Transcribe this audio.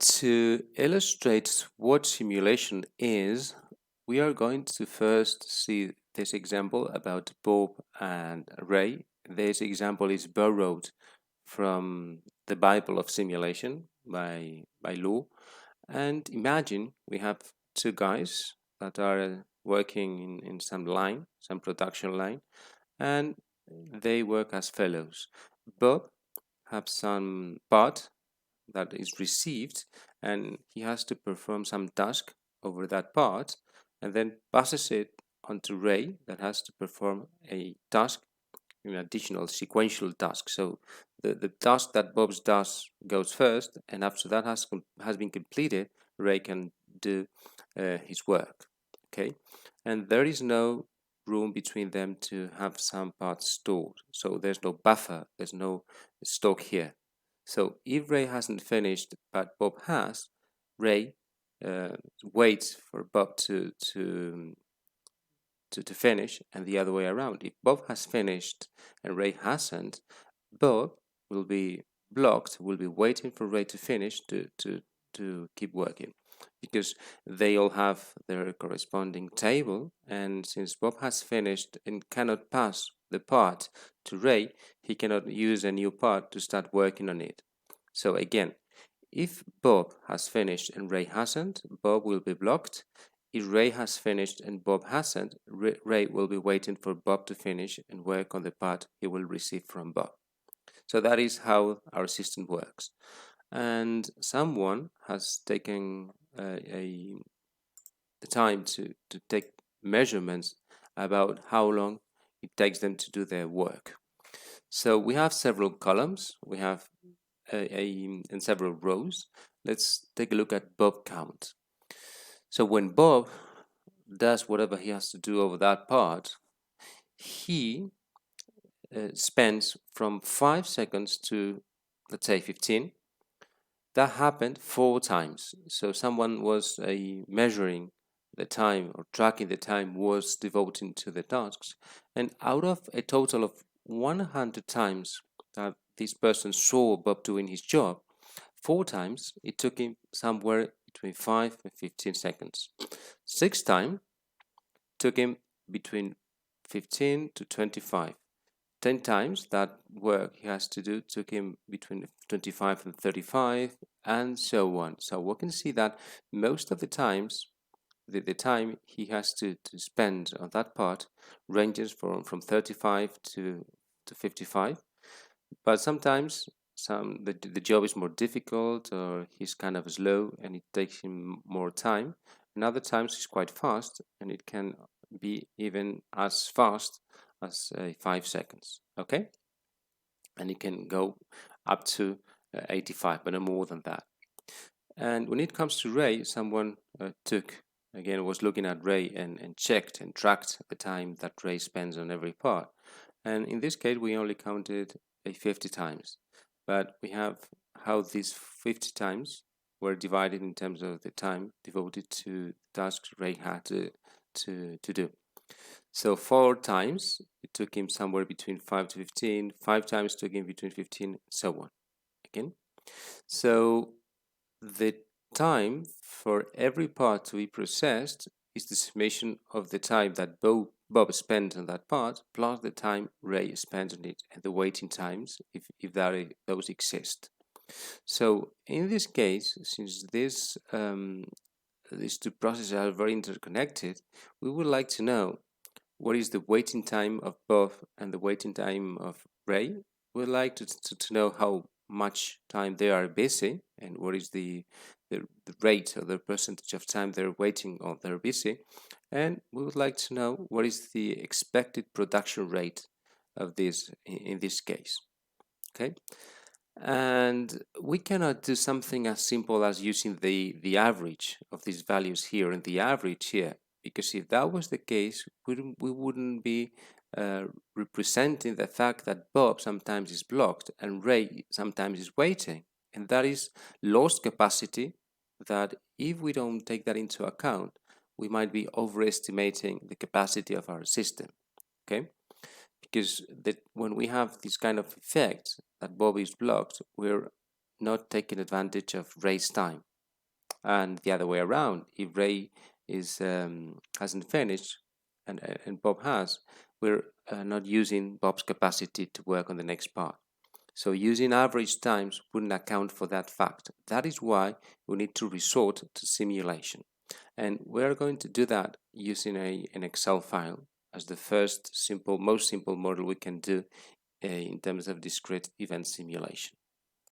To illustrate what simulation is, we are going to first see this example about Bob and Ray. This example is borrowed from the Bible of Simulation by Lou. And imagine we have two guys that are working in some line, some production line, and they work as fellows. Bob have some part that is received, and he has to perform some task over that part and then passes it onto Ray that has to perform a task, an additional sequential task. So the task that Bob does goes first, and after that has been completed, Ray can do his work. Okay, and there is no room between them to have some parts stored. So there's no buffer, there's no stock here. So if Ray hasn't finished, but Bob has, Ray waits for Bob to finish, and the other way around. If Bob has finished and Ray hasn't, Bob will be blocked, will be waiting for Ray to finish to keep working, because they all have their corresponding table, and since Bob has finished and cannot pass the part to Ray, he cannot use a new part to start working on it. So again, if Bob has finished and Ray hasn't, Bob will be blocked. If Ray has finished and Bob hasn't, Ray will be waiting for Bob to finish and work on the part he will receive from Bob. So that is how our system works. And someone has taken the time to take measurements about how long it takes them to do their work. So we have several columns, we have in several rows. Let's take a look at Bob count. So when Bob does whatever he has to do over that part, he spends from 5 seconds to, let's say, 15. That happened 4 times. So someone was measuring the time or tracking the time was devoting to the tasks. And out of a total of 100 times that this person saw Bob doing his job, 4 times it took him somewhere between 5 and 15 seconds. 6 times took him between 15 to 25. 10 times that work he has to do took him between 25 and 35, and so on. So we can see that most of the times, the time he has to spend on that part ranges from 35 to 55. But sometimes the job is more difficult, or he's kind of slow and it takes him more time. And other times he's quite fast, and it can be even as fast as 5 seconds. Okay, and it can go up to 85, but no more than that. And when it comes to Ray, someone was looking at Ray and checked and tracked the time that Ray spends on every part. And in this case, we only counted 50 times, but we have how these 50 times were divided in terms of the time devoted to tasks Ray had to do. So 4 times it took him somewhere between 5 to 15, 5 times took him between 15, so on. Again, so the time for every part to be processed is the summation of the time that Bob spent on that part plus the time Ray spent on it, and the waiting times if those exist. So in this case, since these two processes are very interconnected, we would like to know what is the waiting time of Bob and the waiting time of Ray. We'd like to know how much time they are busy and what is the rate or the percentage of time they're waiting or they're busy. And we would like to know what is the expected production rate of this in this case. Okay, and we cannot do something as simple as using the average of these values here and the average here, because if that was the case, we wouldn't be representing the fact that Bob sometimes is blocked and Ray sometimes is waiting, and that is lost capacity that if we don't take that into account, we might be overestimating the capacity of our system. Okay, because when we have this kind of effect that Bob is blocked, we're not taking advantage of Ray's time. And the other way around, if Ray hasn't finished and Bob has, we're not using Bob's capacity to work on the next part. So using average times wouldn't account for that fact. That is why we need to resort to simulation. And we're going to do that using an Excel file as the first most simple model we can do in terms of discrete event simulation.